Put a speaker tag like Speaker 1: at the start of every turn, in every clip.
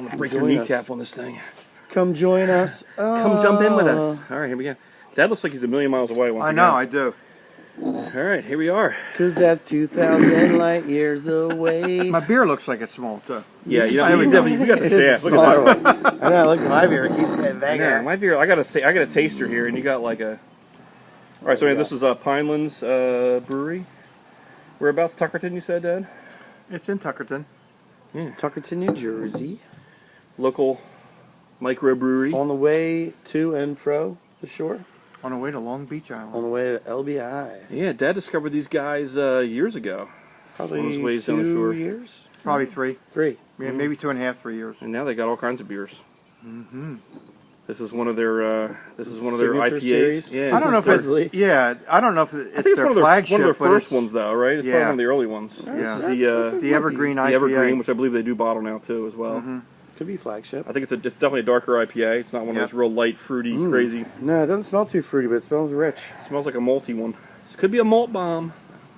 Speaker 1: I'm gonna break your kneecap on this thing.
Speaker 2: Come join us.
Speaker 1: Come jump in with us. All right, here we go. Dad looks like he's a million miles away.
Speaker 3: I know, I do.
Speaker 1: All right, here we are.
Speaker 2: Because Dad's 2,000 light years away.
Speaker 3: My beer looks like it's small, too.
Speaker 1: Yeah, you know, we got to say it.
Speaker 2: Look at that. I know, look at my beer. It keeps getting bigger.
Speaker 1: Yeah, my beer, I got a taster here, and you got like a... All right, so this is Pinelands Brewery. Whereabouts, Tuckerton, you said, Dad?
Speaker 3: It's in Tuckerton.
Speaker 1: Yeah.
Speaker 2: Tuckerton, New Jersey.
Speaker 1: Local microbrewery.
Speaker 2: On the way to and fro the shore.
Speaker 3: On the way to Long Beach Island.
Speaker 2: On the way to LBI.
Speaker 1: Yeah, Dad discovered these guys years ago.
Speaker 2: Probably
Speaker 1: on his ways down the shore.
Speaker 2: 2 years?
Speaker 3: Probably 3.
Speaker 2: 3.
Speaker 3: Yeah, maybe 2.5, 3 years.
Speaker 1: And now they got all kinds of beers.
Speaker 3: Mm-hmm.
Speaker 1: This is one of their
Speaker 2: Signature
Speaker 1: IPAs.
Speaker 2: series?
Speaker 1: Yeah,
Speaker 3: I don't know if it's I don't know if it's
Speaker 1: I think it's
Speaker 3: their
Speaker 1: one of
Speaker 3: flagship.
Speaker 1: their first ones, though, right? It's
Speaker 3: Yeah.
Speaker 1: probably one of the early ones.
Speaker 3: Yeah.
Speaker 1: This is
Speaker 3: the Evergreen IPA.
Speaker 1: the Evergreen, which I believe they do bottle now too, as well.
Speaker 3: Mm-hmm.
Speaker 2: Could be flagship.
Speaker 1: I think it's definitely a darker IPA. It's not one of those real light, fruity, crazy.
Speaker 2: No, it doesn't smell too fruity, but it smells rich.
Speaker 1: It smells like a malty one. This could be a malt bomb.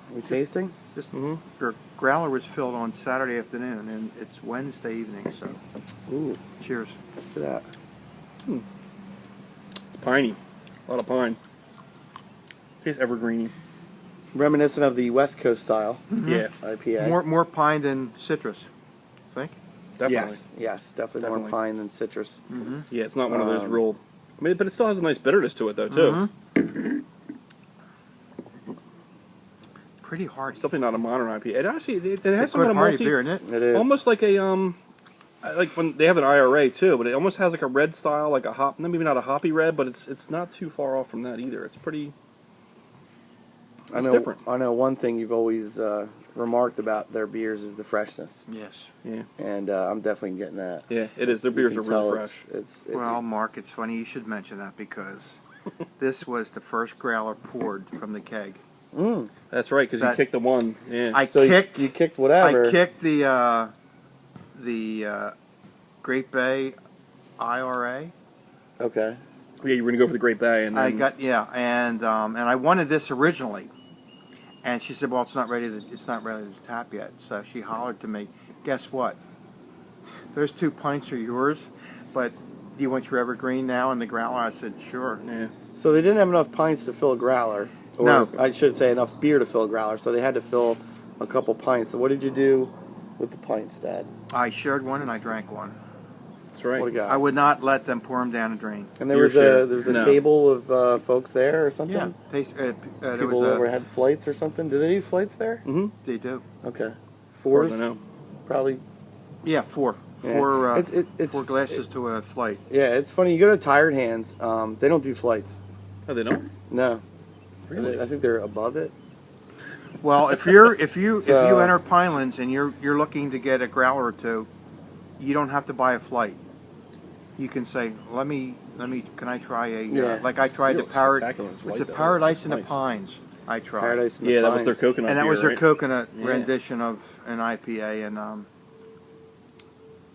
Speaker 2: Are we tasting?
Speaker 3: This your growler was filled on Saturday afternoon, and it's Wednesday evening. So,
Speaker 2: Ooh,
Speaker 3: cheers.
Speaker 2: look at that.
Speaker 1: It's piney. A lot of pine. Tastes evergreen.
Speaker 2: Reminiscent of the West Coast style
Speaker 1: Yeah,
Speaker 2: IPA.
Speaker 3: More pine than citrus. Think?
Speaker 1: definitely.
Speaker 2: Yes, definitely more pine than citrus.
Speaker 3: Mm-hmm.
Speaker 1: Yeah, it's not one of those real... I mean, but it still has a nice bitterness to it, though, too.
Speaker 3: Mm-hmm. Pretty hard.
Speaker 1: It's definitely not a modern IPA. It actually it has
Speaker 3: It's a
Speaker 1: some kind
Speaker 3: good
Speaker 1: of
Speaker 3: hearty
Speaker 1: malty...
Speaker 3: beer, isn't it?
Speaker 2: It is.
Speaker 1: Almost like a like when they have an IRA too, but it almost has like a red style, like a hop. Maybe not a hoppy red, but it's not too far off from that either. It's pretty. It's different.
Speaker 2: I know one thing you've always remarked about their beers is the freshness.
Speaker 3: Yes.
Speaker 1: Yeah.
Speaker 2: And I'm definitely getting that.
Speaker 1: Yeah, it is. Their
Speaker 2: You
Speaker 1: beers
Speaker 2: can
Speaker 1: are real
Speaker 2: tell
Speaker 1: fresh.
Speaker 2: It's
Speaker 3: Well, Mark, it's funny you should mention that because this was the first growler poured from the keg.
Speaker 1: That's right, because you kicked the one. Yeah.
Speaker 2: You kicked whatever.
Speaker 3: I kicked the Great Bay IRA.
Speaker 2: Okay.
Speaker 1: Yeah, you were gonna go for the Great Bay, and then
Speaker 3: and I wanted this originally, and she said, "Well, it's not ready to tap yet." So she hollered to me, "Guess what? Those 2 pints are yours, but do you want your Evergreen now in the growler?" I said, "Sure."
Speaker 1: Yeah.
Speaker 2: So they didn't have enough pints to fill a growler. Or
Speaker 3: No.
Speaker 2: I should say enough beer to fill a growler, so they had to fill a couple pints. So what did you do with the pints, Dad?
Speaker 3: I shared one and I drank one.
Speaker 1: That's right.
Speaker 2: What do you got?
Speaker 3: I would not let them pour them down a drain.
Speaker 2: And there
Speaker 1: Your
Speaker 2: was
Speaker 1: share.
Speaker 2: a table of folks there or something?
Speaker 3: Yeah, there
Speaker 2: People
Speaker 3: was
Speaker 2: over had flights or something? Do they do flights there?
Speaker 1: Mm-hmm.
Speaker 3: They do.
Speaker 2: Okay.
Speaker 1: As far as
Speaker 2: Fours?
Speaker 1: I know.
Speaker 2: Probably.
Speaker 3: Yeah, four.
Speaker 2: Yeah.
Speaker 3: Four 4 glasses to a flight.
Speaker 2: Yeah, it's funny. You go to Tired Hands, they don't do flights.
Speaker 1: Oh, they don't.
Speaker 2: No.
Speaker 1: Really?
Speaker 2: I think they're above it.
Speaker 3: Well, if you enter Pinelands and you're looking to get a growler or two, you don't have to buy a flight. You can say, can I try a like I tried
Speaker 1: You
Speaker 3: the
Speaker 1: look
Speaker 3: Paradise.
Speaker 1: spectacular. It's
Speaker 3: It's
Speaker 1: light,
Speaker 3: a
Speaker 1: though.
Speaker 3: Paradise in the
Speaker 1: Nice.
Speaker 3: Pines. I tried.
Speaker 2: Paradise in the
Speaker 1: Yeah, that
Speaker 2: Pines.
Speaker 1: was their coconut
Speaker 3: And that
Speaker 1: beer,
Speaker 3: was their
Speaker 1: right?
Speaker 3: coconut
Speaker 1: Yeah.
Speaker 3: rendition of an IPA, and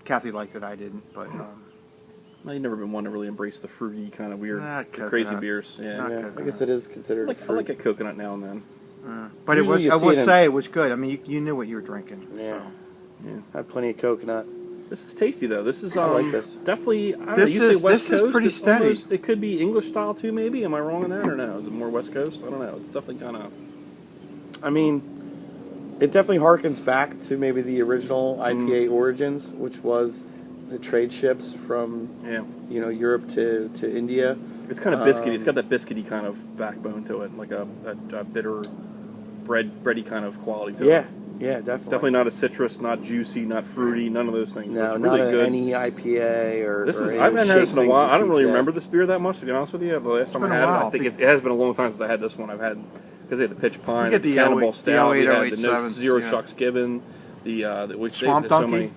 Speaker 3: Kathy liked it. I didn't, but
Speaker 1: I've never been one to really embrace the fruity kind of weird,
Speaker 3: Not
Speaker 1: the crazy
Speaker 3: coconut.
Speaker 1: bears. Yeah.
Speaker 2: Yeah, I guess it is considered a
Speaker 1: I
Speaker 2: fruit.
Speaker 1: like a coconut now and then.
Speaker 3: but it
Speaker 2: Usually
Speaker 3: was.
Speaker 2: you
Speaker 3: I
Speaker 2: see
Speaker 3: would
Speaker 2: it in-
Speaker 3: say it was good. I mean, you knew what you were drinking.
Speaker 2: Yeah.
Speaker 3: So.
Speaker 1: Yeah.
Speaker 2: Had plenty of coconut.
Speaker 1: This is tasty though. This is
Speaker 2: I like this.
Speaker 1: definitely. I don't know,
Speaker 3: This
Speaker 1: you say
Speaker 3: is-
Speaker 1: West
Speaker 3: this is
Speaker 1: Coast.
Speaker 3: pretty
Speaker 1: It's
Speaker 3: steady.
Speaker 1: almost- it could be English style too. Maybe. Am I wrong on that or no? Is it more West Coast? I don't know. It's definitely kind of.
Speaker 2: I mean, it definitely harkens back to maybe the original IPA origins, which was the trade ships from Europe to India.
Speaker 1: It's kind of biscuity. It's got that biscuity kind of backbone to it, like a bitter bready kind of quality to it.
Speaker 2: Yeah, definitely.
Speaker 1: Definitely not a citrus, not juicy, not fruity, none of those things.
Speaker 2: No,
Speaker 1: it's
Speaker 2: not
Speaker 1: really good.
Speaker 2: any IPA or.
Speaker 1: This
Speaker 2: or
Speaker 1: is.
Speaker 2: any
Speaker 1: I haven't had this in a
Speaker 2: shake
Speaker 1: while.
Speaker 2: things
Speaker 1: I don't
Speaker 2: you
Speaker 1: really
Speaker 2: see today.
Speaker 1: remember this beer that much, to be honest with you. The last time I
Speaker 3: been a
Speaker 1: had it, I
Speaker 3: while.
Speaker 1: think it has been a long time since I had this one. I've had because they had the pitch pine,
Speaker 3: You get
Speaker 1: the
Speaker 3: the
Speaker 1: Cannonball
Speaker 3: 08
Speaker 1: Stout, we had the
Speaker 3: 087,
Speaker 1: no, Zero
Speaker 3: yeah.
Speaker 1: Shucks Given, the which
Speaker 3: Swamp
Speaker 1: there's so
Speaker 3: Donkey?
Speaker 1: many.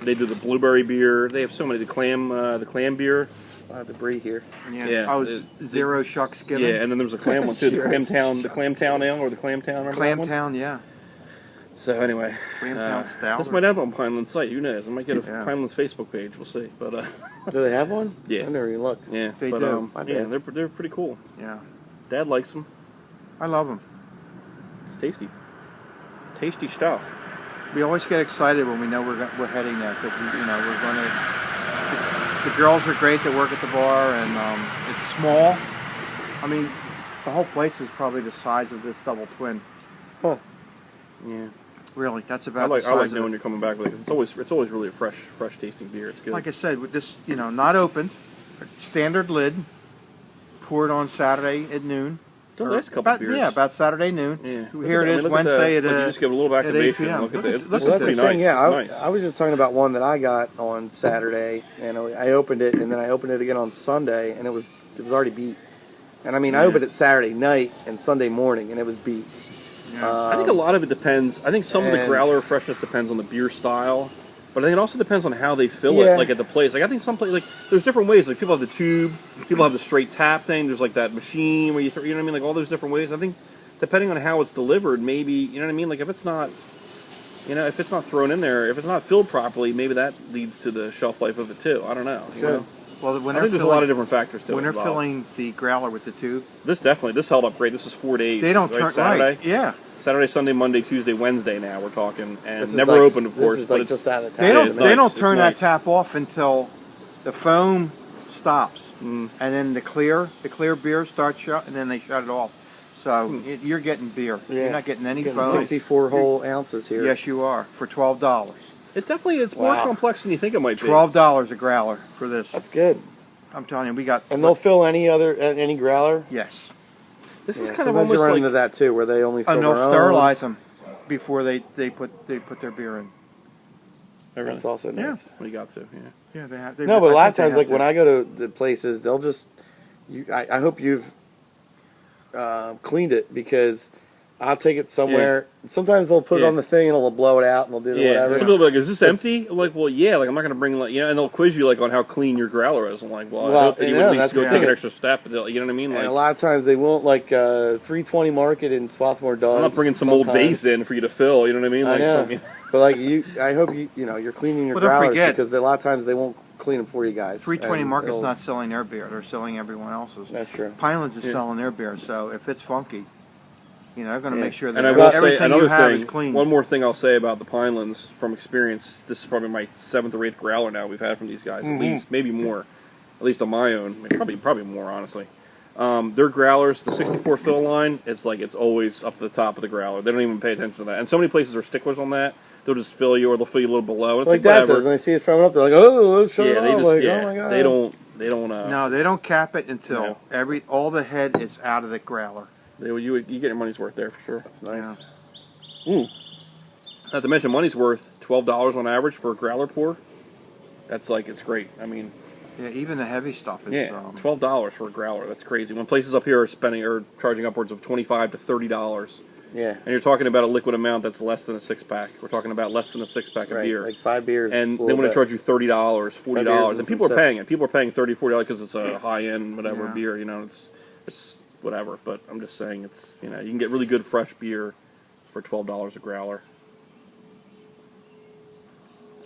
Speaker 1: They do the blueberry beer. They have so many. The clam beer.
Speaker 2: The brie here.
Speaker 1: Yeah,
Speaker 3: I was Zero Shucks Given.
Speaker 1: Yeah, and then there was a clam one too. The
Speaker 2: Zero
Speaker 1: Clamtown, the
Speaker 2: Shucks
Speaker 1: Clamtown Ale or the Clamtown. Remember that one?
Speaker 3: Clamtown, yeah.
Speaker 1: So anyway,
Speaker 3: Clamtown Stout.
Speaker 1: this might have on Pinelands site. Who knows? I might get a
Speaker 3: Yeah.
Speaker 1: Pinelands Facebook page. We'll see. But
Speaker 2: Do they have one?
Speaker 1: Yeah.
Speaker 2: I've never even looked.
Speaker 1: yeah,
Speaker 3: They
Speaker 1: but,
Speaker 3: do.
Speaker 2: My
Speaker 1: yeah,
Speaker 2: bad.
Speaker 1: they're pretty cool.
Speaker 3: Yeah.
Speaker 1: Dad likes them.
Speaker 3: I love them.
Speaker 1: It's tasty. Tasty stuff.
Speaker 3: We always get excited when we know we're heading there because we're going to. The girls are great that work at the bar, and it's small. I mean, the whole place is probably the size of this double twin.
Speaker 2: Huh.
Speaker 1: Yeah.
Speaker 3: Really, that's about.
Speaker 1: I
Speaker 3: the size
Speaker 1: like
Speaker 3: of
Speaker 1: knowing
Speaker 3: it.
Speaker 1: you're coming back because it's always really a fresh tasting beer. It's good.
Speaker 3: Like I said, with this, not opened, standard lid, poured on Saturday at noon.
Speaker 1: It's a nice couple beers.
Speaker 3: Yeah, about Saturday noon.
Speaker 1: Yeah.
Speaker 3: Here it is, Wednesday at
Speaker 1: you just give a little
Speaker 3: at 8
Speaker 1: activation.
Speaker 3: p.m.
Speaker 1: Look at that. It's
Speaker 2: Well, that's the
Speaker 1: pretty
Speaker 2: thing.
Speaker 1: nice.
Speaker 2: Yeah,
Speaker 1: It's nice.
Speaker 2: I was just talking about one that I got on Saturday, and I opened it, and then I opened it again on Sunday, and it was already beat. And I mean, I opened it Saturday night and Sunday morning, and it was beat.
Speaker 3: Yeah.
Speaker 1: I think a lot of it depends. I think some of the
Speaker 2: and-
Speaker 1: growler freshness depends on the beer style, but I think it also depends on how they fill
Speaker 2: Yeah.
Speaker 1: it, like at the place. Like I think some place, like there's different ways. Like people have the tube, people have the straight tap thing. There's like that machine where you throw, you know what I mean? Like all those different ways. I think depending on how it's delivered, maybe you know what I mean. Like if it's not, if it's not thrown in there, if it's not filled properly, maybe that leads to the shelf life of it too. I don't know. You know?
Speaker 3: Well, when
Speaker 1: I think there's a lot of different factors to it.
Speaker 3: when they're
Speaker 1: involved.
Speaker 3: filling the growler with the tube,
Speaker 1: This held up great. This is 4 days.
Speaker 3: they don't
Speaker 1: right?
Speaker 3: turn
Speaker 1: Saturday.
Speaker 3: right. Yeah,
Speaker 1: Saturday, Sunday, Monday, Tuesday, Wednesday. Now we're talking, and
Speaker 2: This is
Speaker 1: never
Speaker 2: like-
Speaker 1: opened, of course.
Speaker 2: This is
Speaker 1: but
Speaker 2: like
Speaker 1: it's
Speaker 2: just out of the
Speaker 3: they
Speaker 2: tap.
Speaker 3: don't
Speaker 1: it's
Speaker 3: they
Speaker 1: nice.
Speaker 3: don't
Speaker 1: It's
Speaker 3: turn
Speaker 1: nice.
Speaker 3: that tap off until the foam stops, and then the clear beer starts shut, and then they shut it off. So you're getting beer.
Speaker 2: Yeah.
Speaker 3: You're not getting any
Speaker 2: Getting
Speaker 3: foam.
Speaker 2: 64 whole ounces here.
Speaker 3: Yes, you are for $12.
Speaker 1: It definitely is more
Speaker 2: Wow.
Speaker 1: complex than you think it might be.
Speaker 3: $12 a growler for this.
Speaker 2: That's good.
Speaker 3: I'm telling you, we got.
Speaker 2: And they'll fill any growler.
Speaker 3: Yes,
Speaker 1: This is
Speaker 2: Yeah,
Speaker 1: kind of
Speaker 2: sometimes
Speaker 1: almost
Speaker 2: you run
Speaker 1: like
Speaker 2: into that too, where they only fill
Speaker 3: and
Speaker 2: their
Speaker 3: they'll
Speaker 2: own.
Speaker 3: sterilize them before they put their beer in.
Speaker 2: That's also nice.
Speaker 1: What you got to? Yeah.
Speaker 3: Yeah, they have.
Speaker 2: No, but a lot of times, like when I go to the places, they'll just. I hope you've cleaned it because I'll take it somewhere. Sometimes they'll put it
Speaker 1: Yeah.
Speaker 2: on the thing and they'll blow it out and they'll do
Speaker 1: Yeah.
Speaker 2: whatever.
Speaker 1: Some people will be like, "Is this empty?" I'm like, well, yeah. Like I'm not going to bring like and they'll quiz you like on how clean your growler is. I'm like, well, I
Speaker 2: Well,
Speaker 1: hope that you would
Speaker 2: yeah,
Speaker 1: at least
Speaker 2: that's
Speaker 1: go
Speaker 2: the
Speaker 1: take
Speaker 2: thing.
Speaker 1: an extra step. You know what I mean? Like
Speaker 2: And a lot of times they won't, like 320 Market in Swarthmore does.
Speaker 1: I'm not bringing some old
Speaker 2: sometimes.
Speaker 1: vase in for you to fill. You know what I mean?
Speaker 2: I
Speaker 1: Like
Speaker 2: know.
Speaker 1: some,
Speaker 2: But like I hope you're cleaning your
Speaker 3: Well, don't
Speaker 2: growlers
Speaker 3: forget-
Speaker 2: because a lot of times they won't clean them for you guys.
Speaker 3: 320
Speaker 2: And
Speaker 3: Market's
Speaker 2: it'll-
Speaker 3: not selling their beer; they're selling everyone else's.
Speaker 2: That's true.
Speaker 3: Pinelands is
Speaker 1: Yeah.
Speaker 3: selling their beer, so if it's funky, they're going to
Speaker 2: Yeah.
Speaker 3: make sure that
Speaker 1: and I will say
Speaker 3: everything
Speaker 1: another
Speaker 3: you have
Speaker 1: thing.
Speaker 3: is clean.
Speaker 1: One more thing I'll say about the Pinelands from experience. This is probably my 7th or 8th growler now we've had from these guys. At least, maybe more. At least on my own, probably more honestly. Their growlers, the 64 fill line, it's always up to the top of the growler. They don't even pay attention to that. And so many places are sticklers on that. They'll just fill you, or they'll fill you a little below. And it's
Speaker 2: Like Dad
Speaker 1: whatever.
Speaker 2: says, when they see it throwing up, they're like, "Oh, let's shut it
Speaker 1: Yeah,
Speaker 2: off!"
Speaker 1: they just
Speaker 2: Like,
Speaker 1: yeah.
Speaker 2: oh my god,
Speaker 1: They don't.
Speaker 3: No, they don't cap it until
Speaker 1: No.
Speaker 3: all the head is out of the growler.
Speaker 1: You get your money's worth there for sure.
Speaker 2: That's nice.
Speaker 1: Not to mention money's worth $12 on average for a growler pour. That's it's great. I mean,
Speaker 3: Yeah, even the heavy stuff is.
Speaker 1: $12 for a growler. That's crazy. When places up here are charging upwards of $25 to $30,
Speaker 2: Yeah,
Speaker 1: and you're talking about a liquid amount that's less than a 6-pack. We're talking about less than a 6-pack of
Speaker 2: right.
Speaker 1: beer.
Speaker 2: Like 5 beers,
Speaker 1: And
Speaker 2: a
Speaker 1: they
Speaker 2: little
Speaker 1: want to
Speaker 2: bit.
Speaker 1: charge you $30, $40,
Speaker 2: and
Speaker 1: and
Speaker 2: some
Speaker 1: people are
Speaker 2: sips.
Speaker 1: paying it. People are paying $30, $40 because it's a high-end whatever
Speaker 3: Yeah.
Speaker 1: beer. It's whatever. But I'm just saying it's you can get really good fresh beer for $12 a growler.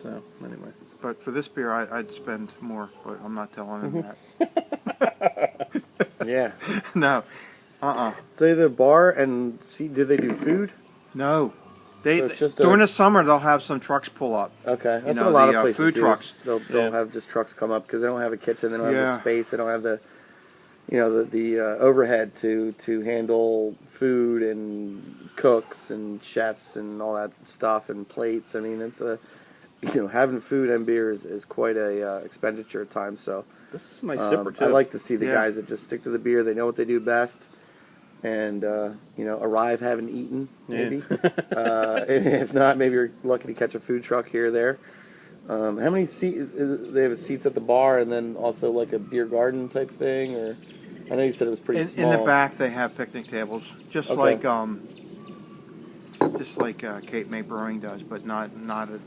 Speaker 1: So anyway,
Speaker 3: But for this beer, I'd spend more, but I'm not telling them that.
Speaker 2: Yeah.
Speaker 3: No.
Speaker 2: So the bar and see, do they do food?
Speaker 3: No.
Speaker 2: So it's just
Speaker 3: During the summer, they'll have some trucks pull up.
Speaker 2: Okay, that's
Speaker 3: know,
Speaker 2: what a lot
Speaker 3: the,
Speaker 2: of places
Speaker 3: food
Speaker 2: do.
Speaker 3: trucks.
Speaker 2: They'll
Speaker 1: Yeah.
Speaker 2: have just trucks come up because they don't have a kitchen, they don't have
Speaker 3: Yeah.
Speaker 2: the space, they don't have the overhead to handle food and cooks and chefs and all that stuff and plates. I mean, it's having food and beer is quite a expenditure at times. So
Speaker 1: this is a nice sipper too.
Speaker 2: I like to see the
Speaker 3: Yeah.
Speaker 2: guys that just stick to the beer. They know what they do best, and arrive having eaten maybe. And if not, maybe you're lucky to catch a food truck here or there. How many seats? They have seats at the bar, and then also like a beer garden type thing, or I know you said it was pretty small.
Speaker 3: In the back, they have picnic tables, just
Speaker 2: Okay.
Speaker 3: like Cape May Brewing does, but not a.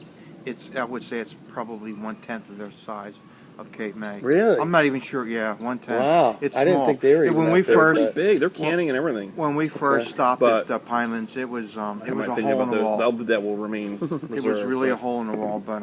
Speaker 3: I would say it's probably 1/10 of their size of Cape May.
Speaker 2: Really?
Speaker 3: I'm not even sure. Yeah, 1/10.
Speaker 2: Wow.
Speaker 3: It's
Speaker 2: I didn't
Speaker 3: small.
Speaker 2: think they were even
Speaker 3: when
Speaker 2: that
Speaker 3: we
Speaker 2: big,
Speaker 3: first
Speaker 2: but-
Speaker 1: big. They're canning and everything.
Speaker 3: when we first stopped
Speaker 1: But-
Speaker 3: at Pinelands, it was
Speaker 1: In
Speaker 3: a
Speaker 1: my opinion,
Speaker 3: hole in the wall.
Speaker 1: that will remain.
Speaker 3: It was really a hole in the wall, but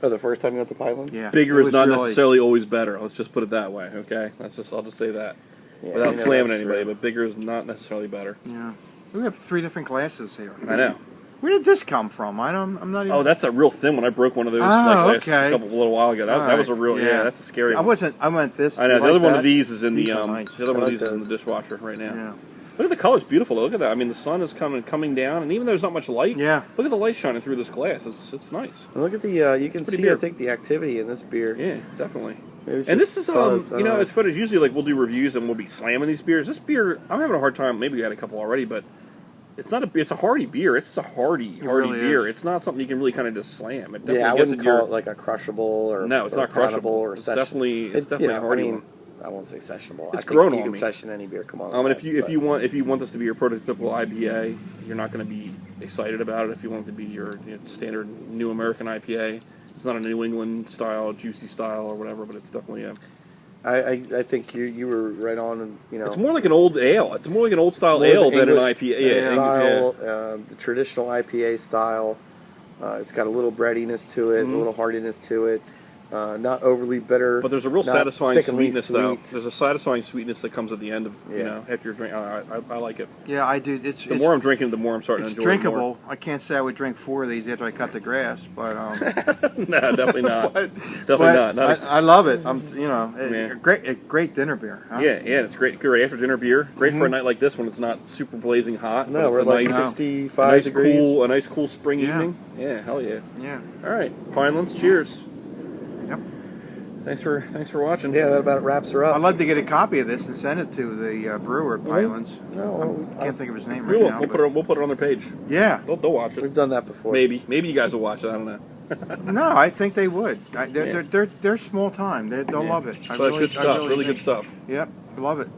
Speaker 2: Oh, the first time you went to Pinelands?
Speaker 3: yeah.
Speaker 1: Bigger
Speaker 3: it
Speaker 1: is
Speaker 3: was
Speaker 1: not
Speaker 3: really-
Speaker 1: necessarily always better. Let's just put it that way, okay? I'll just say that
Speaker 2: Yeah,
Speaker 1: without
Speaker 2: I know
Speaker 1: slamming
Speaker 2: that's
Speaker 1: anybody.
Speaker 2: true.
Speaker 1: But bigger is not necessarily better.
Speaker 3: Yeah. We have 3 different glasses here.
Speaker 1: I know.
Speaker 3: Where did this come from? I'm not even.
Speaker 1: Oh, that's a real thin one. I broke one of those
Speaker 3: okay.
Speaker 1: a little while ago. That was a real. Yeah, that's a scary one.
Speaker 3: I went this.
Speaker 1: I know. The other one of these is in the
Speaker 3: nice.
Speaker 1: the other one of these is in the dishwasher right now.
Speaker 3: Yeah.
Speaker 1: Look at the colors, beautiful. Look at that. I mean, the sun is coming down, and even though there's not much light,
Speaker 3: yeah.
Speaker 1: Look at the light shining through this glass. It's nice.
Speaker 2: And look at the you can see
Speaker 1: beer.
Speaker 2: I think the activity in this beer.
Speaker 1: Yeah, definitely.
Speaker 2: And
Speaker 1: this is as fun as usually like we'll do reviews and we'll be slamming these beers. This beer, I'm having a hard time. Maybe we had a couple already, but it's not it's a hearty beer. It's a hearty
Speaker 3: really
Speaker 1: beer.
Speaker 3: is.
Speaker 1: It's not something you can really kind of just slam. It
Speaker 2: I wouldn't call it like a crushable or
Speaker 1: no, it's
Speaker 2: or
Speaker 1: not crushable.
Speaker 2: Or
Speaker 1: it's definitely a hearty one.
Speaker 2: I won't say sessionable.
Speaker 1: It's
Speaker 2: I
Speaker 1: grown
Speaker 2: think
Speaker 1: on
Speaker 2: you
Speaker 1: me.
Speaker 2: can session any beer. Come on.
Speaker 1: And if you want this to be your prototypical IPA, you're not going to be excited about it. If you want it to be your standard New American IPA, it's not a New England style, juicy style or whatever, but it's definitely a.
Speaker 2: I think you were right on. And,
Speaker 1: it's more like an old ale. It's more like an old style ale than an IPA.
Speaker 2: Yeah, style, the traditional IPA style. It's got a little breadiness to it, a little hardiness to it. Not overly bitter,
Speaker 1: but there's a real satisfying sweetness, though.
Speaker 2: Sweet.
Speaker 1: There's a satisfying sweetness that comes at the end of after you're drinking. I like it.
Speaker 3: Yeah, I do.
Speaker 1: The more I'm drinking, the more I'm starting to enjoy it.
Speaker 3: It's drinkable. I can't say I would drink 4 of these after I cut the grass, but
Speaker 1: no, definitely not. Definitely not.
Speaker 3: I love it. Great dinner beer. Huh?
Speaker 1: Yeah, it's great. Great after dinner beer. Great for a night like this when it's not super blazing hot.
Speaker 2: No, we're like 65 degrees.
Speaker 1: A nice cool spring evening. Yeah, hell yeah.
Speaker 3: Yeah.
Speaker 1: All right, Pinelands. Cheers.
Speaker 3: Yep.
Speaker 1: Thanks for watching.
Speaker 2: Yeah, that about wraps her up.
Speaker 3: I'd love to get a copy of this and send it to the brewer at Pinelands.
Speaker 2: No,
Speaker 3: I can't think of his name right now.
Speaker 1: We'll put it on their page.
Speaker 3: Yeah,
Speaker 1: they'll watch it.
Speaker 2: We've done that before.
Speaker 1: Maybe you guys will watch it. I don't know.
Speaker 3: No, I think they would. They're small time. They'll love it.
Speaker 1: Good stuff. Really good stuff.
Speaker 3: Yep, love it.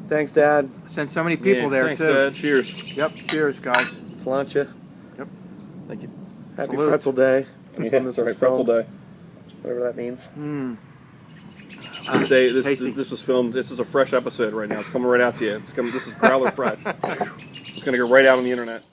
Speaker 2: Thanks, Dad.
Speaker 3: Sent so many people there
Speaker 1: thanks,
Speaker 3: too.
Speaker 1: Dad. Cheers.
Speaker 3: Yep. Cheers, guys.
Speaker 2: Sláinte.
Speaker 3: Yep.
Speaker 1: Thank you.
Speaker 2: Happy
Speaker 3: Salute.
Speaker 2: Pretzel Day. That's when this is
Speaker 1: Pretzel
Speaker 2: filmed.
Speaker 1: Day.
Speaker 2: Whatever that means.
Speaker 1: This was filmed. This is a fresh episode right now. It's coming right out to you. This is Growler fresh. It's gonna go right out on the internet.